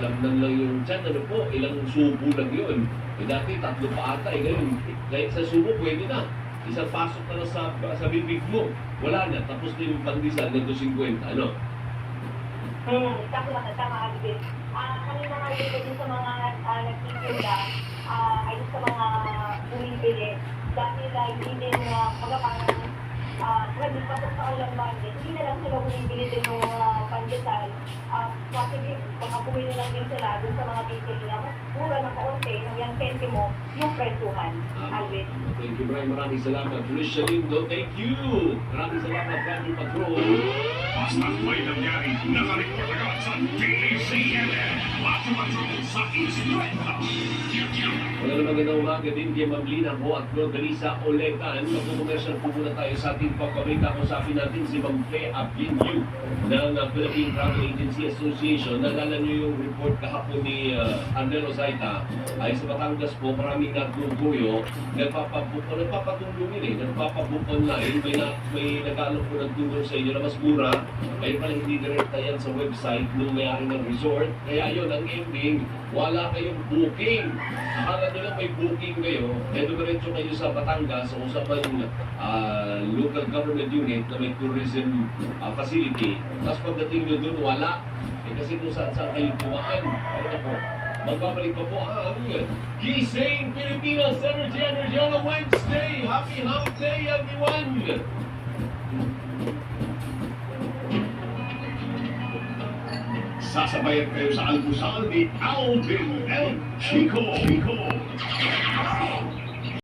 Laman lang yung tiyan, ano po, ilang subo lang yun. Eh dati, 3 pa ata, eh ngayon, kahit sa subo, pwede na. Isang pasok na lang sa bibig mo. Wala na, tapos na yung pandesal na 250, ano? Tama, Alvin. Kanina nga din sa mga nagtitinda, ay sa mga bumibili, dahil hindi din parang hindi pasok sa online market, hindi na lang sila bumibili din ng mga pandesal. Kasi baka bumili lang din sila dun sa mga bibili na mas mura ng kaunti, yung sentimo, yung presuhan, Alvin. Thank you, maraming salamat. Felicia Lindo, thank you! Maraming salamat, Brandon Patrol. Basta't may nangyari, nakareport agad sa DCMN. Bato Patrol sa Instrumenta. Wala naman gandang umaga din kay Ma'am Lina ko at Rodrisa Olecan. Magkukomersyal po muna tayo sa ating pagkabalita. Kusapin natin si Ma'am Fe Abinyu ng Philippine Travel Agency Association. Nalala niyo yung report kahapon ni Andel Ozaita ay sa Batangas po, maraming nagduguyo, nagpapatulungin nagpapabook online, may nag-aalok po ng tulong sa inyo na mas mura, kayo pala hindi direkta yan sa website nung mayari ng resort. Kaya yun, ang ending, wala kayong booking. Akala nyo lang may booking kayo, eh dumiretso kayo sa Batangas o sa local government unit na may tourism facility. Tapos pagdating nyo dun, wala. Eh kasi kung saan kayo tumaan. Ano po, magbabalik pa po ang Gising Pilipinas Energy on a Wednesday. Happy Hump Day, everyone! Sasabayan kayo sa almusal ni Alvin L. Chico.